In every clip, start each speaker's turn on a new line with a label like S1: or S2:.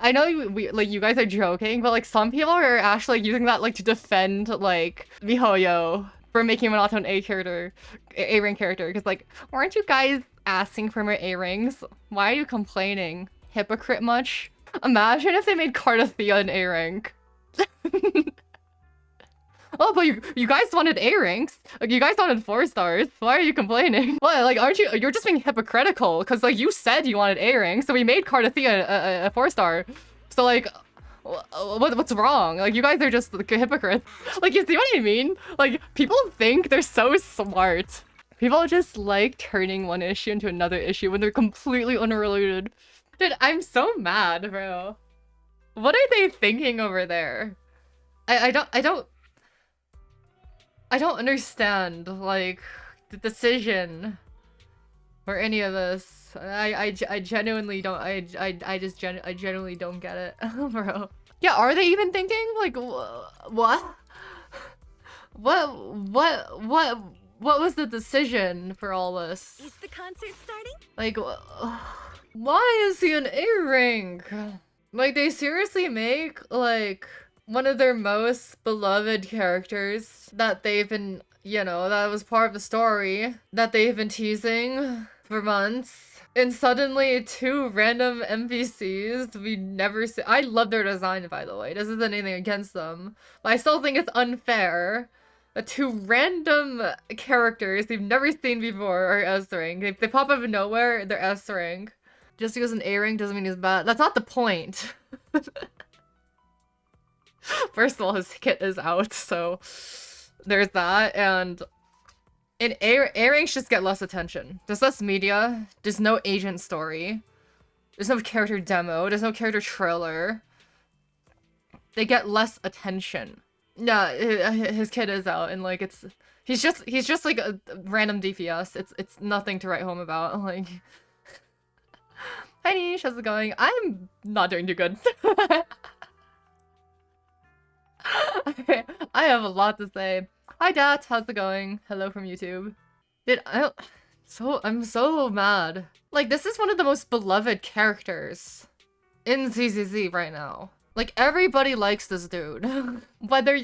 S1: I know you guys are joking, but like some people are actually using that like to defend like MiHoYo for making Manato an A character, A rank character. Because like, weren't you guys asking for more A rings? Why are you complaining? Hypocrite much? Imagine if they made Cardathea an A rank. Oh, but you guys wanted A ranks. Like, you guys wanted 4 stars. Why are you complaining? What? Like, aren't you? You're just being hypocritical because like you said you wanted A ranks, so we made Cardathea a 4 star. So like, what's wrong? Like, you guys are just like, hypocrites. Like, you see what I mean? Like, people think they're so smart. People just like turning one issue into another issue when they're completely unrelated. Dude, I'm so mad, bro. What are they thinking over there? I don't understand, like, the decision or any of this. I genuinely don't, I genuinely don't get it, bro. Yeah, are they even thinking? Like, what? What was the decision for all this?
S2: Is the concert starting?
S1: Like, why is he an A rank? Like, they seriously make, like, one of their most beloved characters that they've been, you know, that was part of the story that they've been teasing for months. And suddenly 2 random NPCs we never see. I love their design, by the way. This isn't anything against them. But I still think it's unfair that 2 random characters we've never seen before are S rank. They pop up out of nowhere, they're S rank. Just because an A rank doesn't mean he's bad. That's not the point. First of all, his kit is out, so there's that. And A ranks just get less attention. There's less media. There's no agent story. There's no character demo. There's no character trailer. They get less attention. Yeah, his kit is out, and like he's just like a random DPS. It's nothing to write home about. Like, hi Niche, how's it going? I'm not doing too good. I have a lot to say. Hi Dat, how's it going? Hello from YouTube. I'm so mad. Like, this is one of the most beloved characters in ZZZ right now. Like, everybody likes this dude. whether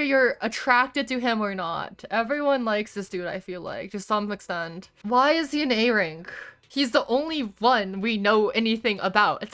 S1: you're attracted to him or not. Everyone likes this dude, I feel like, to some extent. Why is he an A rank? He's the only one we know anything about.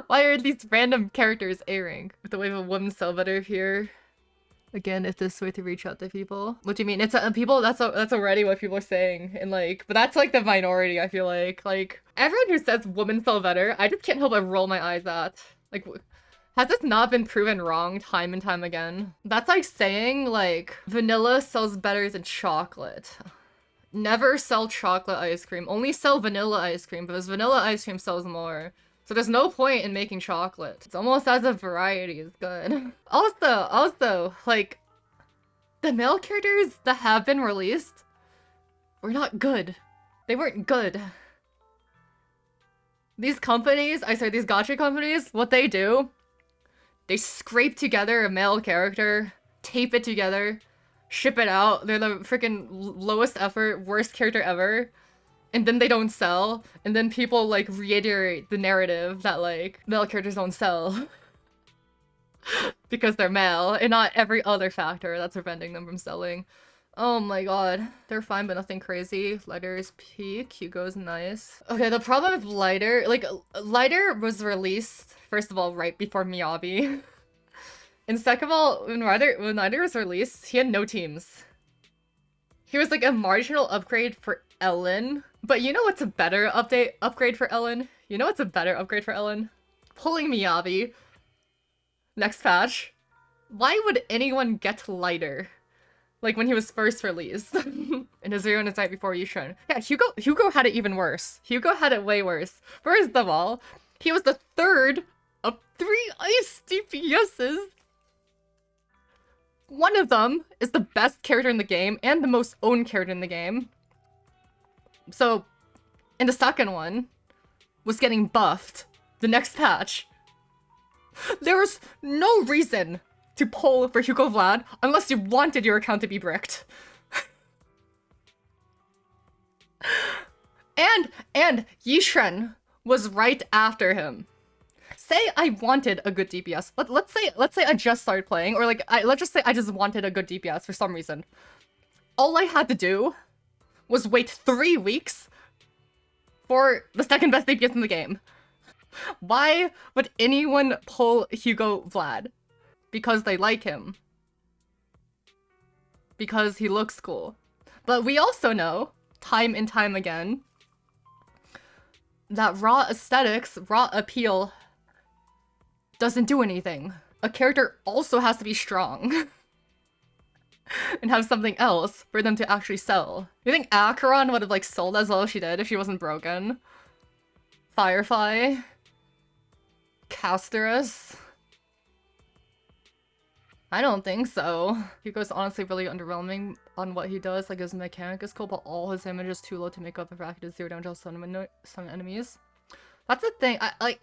S1: Why are these random characters A rank? With the wave of women's Salvador here. Again, if this way to reach out to people. What do you mean? It's people. That's already what people are saying, and like, but that's like the minority. I feel like everyone who says woman sell better, I just can't help but roll my eyes at. Like, has this not been proven wrong time and time again? That's like saying like vanilla sells better than chocolate. Never sell chocolate ice cream. Only sell vanilla ice cream because vanilla ice cream sells more. So there's no point in making chocolate. It's almost as if variety is good. Also, like, the male characters that have been released were not good. They weren't good. These companies, these gacha companies, what they do, they scrape together a male character, tape it together, ship it out. They're the freaking lowest effort, worst character ever. And then they don't sell, and then people like reiterate the narrative that like male characters don't sell because they're male, and not every other factor that's preventing them from selling. Oh my god, they're fine but nothing crazy. Lighter's peak, Hugo's nice. Okay, the problem with Lighter, like Lighter was released first of all right before Miyabi, and second of all when Lighter was released, he had no teams. He was like a marginal upgrade for Ellen. But you know what's a better upgrade for Ellen? You know what's a better upgrade for Ellen? Pulling Miyabi. Next patch. Why would anyone get Lighter? Like when he was first released. In his 0 and his night before Yushin. Yeah, Hugo had it even worse. Hugo had it way worse. First of all, he was the 3rd of 3 ice DPSs. One of them is the best character in the game and the most owned character in the game. So, and the second one was getting buffed the next patch. There was no reason to pull for Hugo Vlad unless you wanted your account to be bricked. and Yishen was right after him. say I wanted a good DPS. Let's say I just started playing, or like let's just say I just wanted a good DPS for some reason. All I had to do was wait 3 weeks for the second best DPS in the game. Why would anyone pull Hugo Vlad? Because they like him. Because he looks cool. But we also know, time and time again, that raw aesthetics, raw appeal, doesn't do anything. A character also has to be strong. And have something else for them to actually sell. You think Acheron would have like sold as well as she did if she wasn't broken? Firefly? Casterus? I don't think so. Hugo's honestly really underwhelming on what he does. Like his mechanic is cool, but all his damage is too low to make up the fact that 0 damage on some enemies. That's the thing. I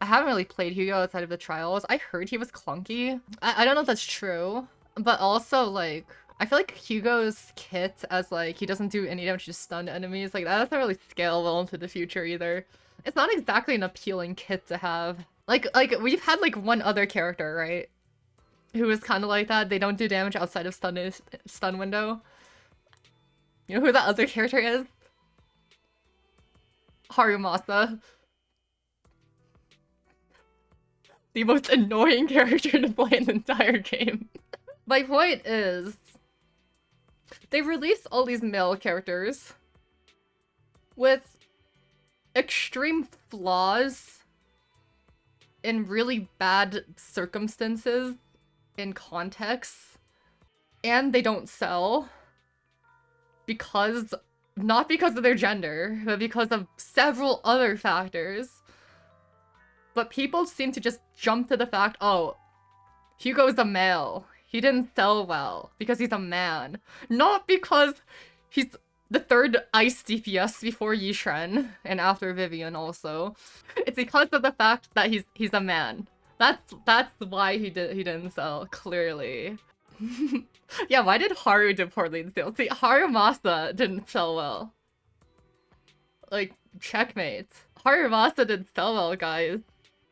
S1: haven't really played Hugo outside of the trials. I heard he was clunky. I don't know if that's true. But also, like, I feel like Hugo's kit as, like, he doesn't do any damage to stun enemies. Like, that doesn't really scale well into the future either. It's not exactly an appealing kit to have. Like we've had, like, one other character, right? Who is kind of like that. They don't do damage outside of stun window. You know who that other character is? Harumasa. The most annoying character to play in the entire game. My point is, they release all these male characters with extreme flaws in really bad circumstances in context, and they don't sell because, not because of their gender, but because of several other factors. But people seem to just jump to the fact, oh, Hugo's a male. He didn't sell well because he's a man. Not because he's the third ice DPS before Yishren and after Vivian also. It's because of the fact that he's a man. That's why he didn't sell, clearly. Yeah, why did Haru do poorly in sales? See, Harumasa didn't sell well. Like, checkmate. Harumasa didn't sell well, guys.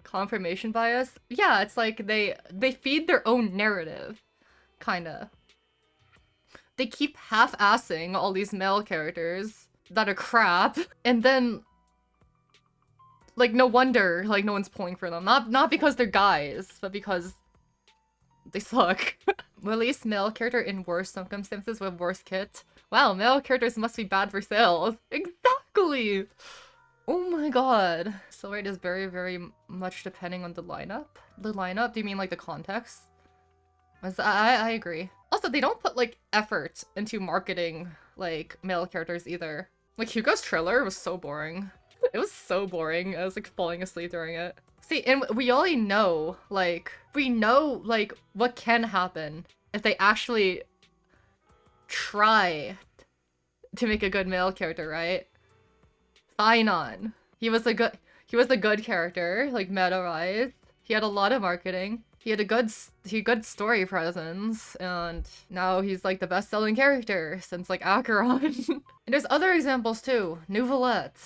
S1: Confirmation bias? Yeah, it's like they feed their own narrative. Kinda. They keep half-assing all these male characters that are crap, and then, like, no wonder, like, no one's pulling for them. Not because they're guys, but because they suck. Release male character in worse circumstances with worse kit. Wow, male characters must be bad for sales. Exactly! Oh my god. So rate is very, very much depending on the lineup. The lineup? Do you mean like the context? I agree. Also, they don't put like effort into marketing like male characters either. Like Hugo's trailer was so boring. It was so boring. I was like falling asleep during it. See, and we already know, like, we know like what can happen if they actually try to make a good male character, right? Finon. He was a good character, like meta-wise. He had a lot of marketing. He had a good story presence, and now he's like the best-selling character since like Acheron. And there's other examples too. Nouvellette,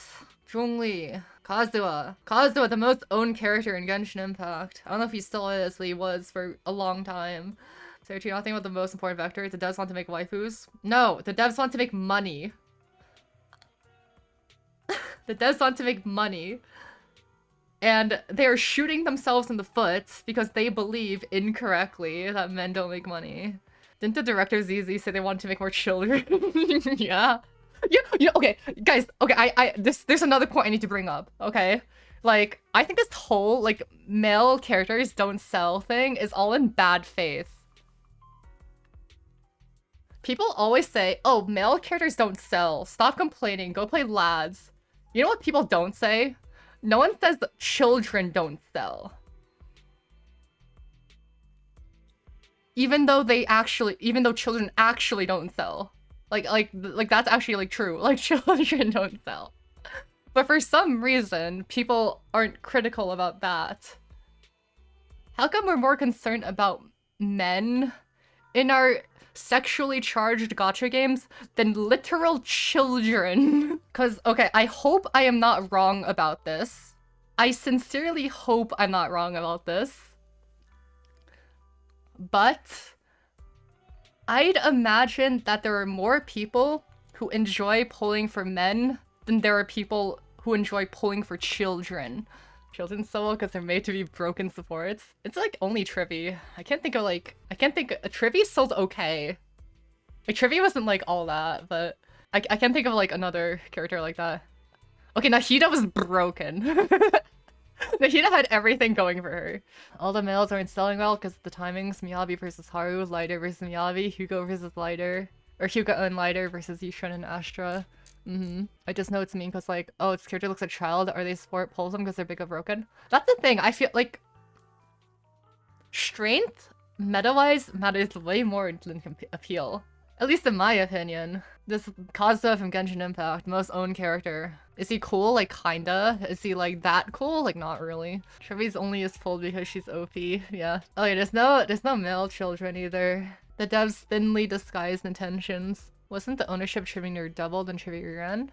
S1: Zhongli, Kazuha. Kazuha, the most owned character in Genshin Impact. I don't know if he still is, but he was for a long time. So do you not think about the most important vector? The devs want to make waifus? No, the devs want to make money. The devs want to make money. And they are shooting themselves in the foot because they believe incorrectly that men don't make money. Didn't the director ZZ say they wanted to make more children? Yeah. Yeah, okay, guys, okay, there's another point I need to bring up, okay? Like, I think this whole, like, male characters don't sell thing is all in bad faith. People always say, oh, male characters don't sell. Stop complaining, go play lads. You know what people don't say? No one says that children don't sell. Even though children actually don't sell. Like that's actually like true. Like children don't sell. But for some reason, people aren't critical about that. How come we're more concerned about men in our sexually charged gacha games than literal children? Cause, okay, I hope I am not wrong about this. I sincerely hope I'm not wrong about this. But I'd imagine that there are more people who enjoy pulling for men than there are people who enjoy pulling for children. Children solo because they're made to be broken supports. It's like only Trivy. I can't think Trivy sold okay. Like Trivy wasn't like all that, but I can't think of like another character like that. Okay, Nahida was broken. Nahida had everything going for her. All the males aren't selling well because of the timings. Miyabi versus Haru, Lighter versus Miyabi, Hugo versus Lighter, or Hugo and Lighter versus Yishun and Astra. I just know it's mean because like, oh, its character looks like a child. Are they sport pulls them because they're big or broken? That's the thing. I feel like strength, meta-wise, matters way more than appeal. At least in my opinion. This Kazuha from Genshin Impact, most owned character. Is he cool? Like, kinda. Is he, like, that cool? Like, not really. Trevi's only is pulled because she's OP. Yeah. Oh, yeah, there's no male children either. The devs thinly disguised intentions. Wasn't the ownership Trevi near doubled in Trevi Ren?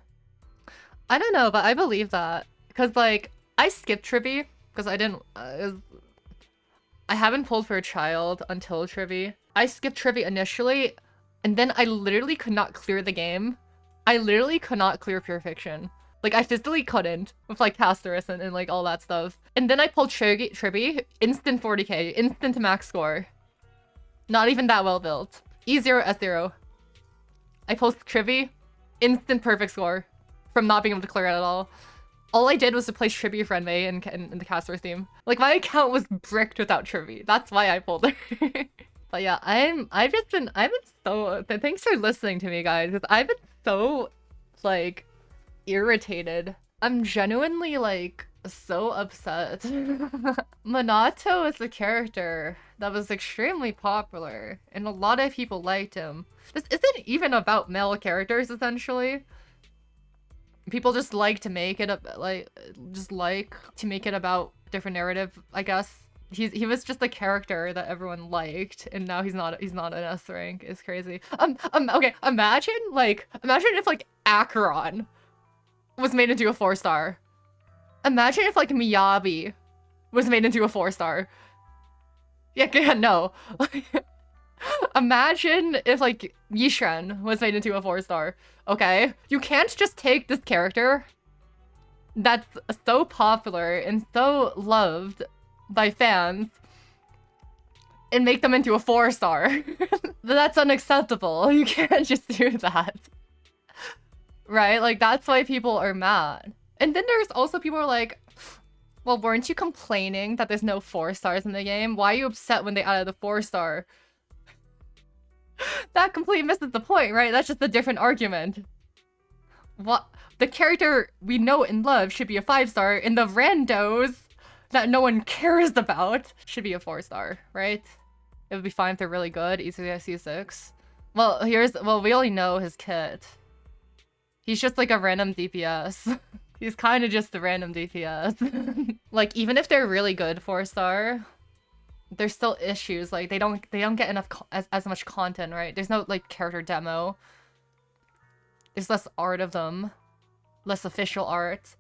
S1: I don't know, but I believe that. Because, like, I skipped Trevi. Because I didn't... I haven't pulled for a child until Trevi. I skipped Trevi initially, and then I literally could not clear the game. I literally could not clear Pure Fiction. Like, I physically couldn't with, like, Casterus and like, all that stuff. And then I pulled Tribi, instant 40k, instant max score. Not even that well built. E0, S0. I pulled Tribi, instant perfect score from not being able to clear it at all. All I did was replace Tribi for Envy in the Casterus theme. Like, my account was bricked without Tribi. That's why I pulled her. But yeah, I've been so... Thanks for listening to me, guys, because I've been so, like, irritated. I'm genuinely, like, so upset. Manato is a character that was extremely popular, and a lot of people liked him. This isn't even about male characters, essentially. People just like to make it about different narrative, I guess. He was just a character that everyone liked, and now he's not an S rank. It's crazy. Okay, imagine if like Acheron was made into a 4-star. Imagine if like Miyabi was made into a 4-star. Yeah, no. Imagine if like Yishen was made into a 4-star. Okay, you can't just take this character that's so popular and so loved by fans and make them into a 4-star. That's unacceptable. You can't just do that. Right? Like, that's why people are mad. And then there's also people who are like, well, weren't you complaining that there's no 4-stars in the game? Why are you upset when they added the 4-star? That completely misses the point, right? That's just a different argument. What? The character we know and love should be a 5-star, and the randos that no one cares about should be a 4-star, right? It would be fine if they're really good. Easily C6. Well, we only know his kit. He's just like a random DPS. He's kind of just a random DPS. Like, even if they're really good 4-star, there's still issues. Like, they don't get enough as much content, right? There's no like character demo. There's less art of them, less official art.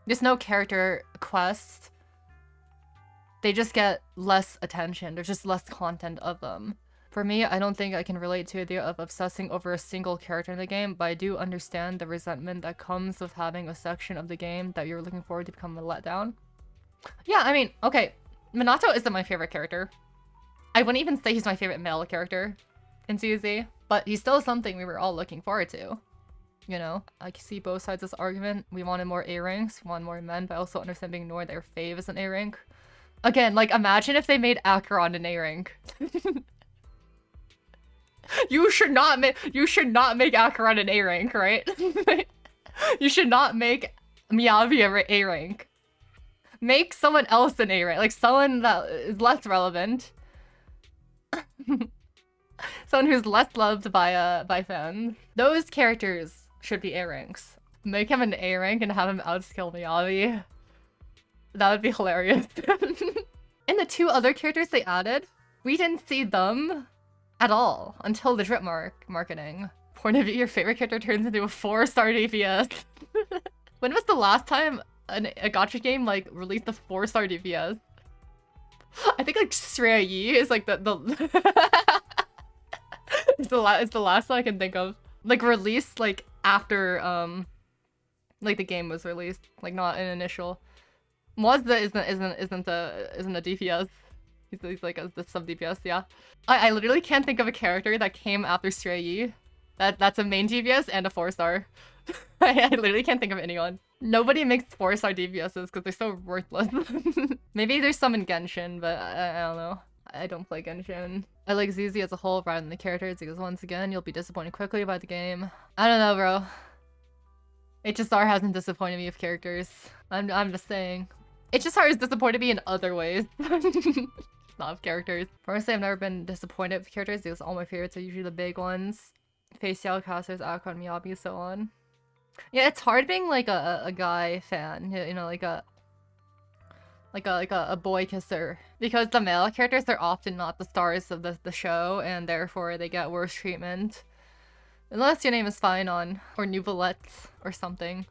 S1: There's no character quest. They just get less attention. There's just less content of them. For me, I don't think I can relate to the idea of obsessing over a single character in the game, but I do understand the resentment that comes with having a section of the game that you're looking forward to become a letdown. Yeah, I mean, okay, Minato isn't my favorite character. I wouldn't even say he's my favorite male character in CZ, but he's still something we were all looking forward to. You know, I can see both sides of this argument. We wanted more A ranks, we wanted more men, but I also understand being ignored that your fave is an A rank. Again, like, imagine if they made Acheron an A rank. You should not make Acheron an A rank, right? You should not make Miyabi an A rank. Make someone else an A rank, like someone that is less relevant. Someone who's less loved by fans. Those characters should be A ranks. Make him an A rank and have him outskill Miyabi. That would be hilarious. And the 2 other characters they added, we didn't see them at all until the drip marketing. Point of view, your favorite character turns into a 4-star DPS. When was the last time a gacha game like released a 4-star DPS. I think like Sreya Yi is like the it's the last one I can think of. Like released like after like the game was released, like not an initial. Mazda isn't a DPS. He's like the sub DPS, yeah. I literally can't think of a character that came after Sreya Yi. That's a main DPS and a 4-star. I literally can't think of anyone. Nobody makes 4-star DPSs because they're so worthless. Maybe there's some in Genshin, but I don't know. I don't play Genshin. I like ZZ as a whole rather than the characters because once again, you'll be disappointed quickly by the game. I don't know, bro. HSR hasn't disappointed me with characters. I'm just saying. HSR has disappointed me in other ways. Not with characters. Honestly, I've never been disappointed with characters because all my favorites are usually the big ones. Facial casters, Akon, Miyabi, so on. Yeah, it's hard being like a guy fan, you know, like a boy kisser, because the male characters are often not the stars of the show, and therefore they get worse treatment. Unless your name is Fainon or Nuvolette or something.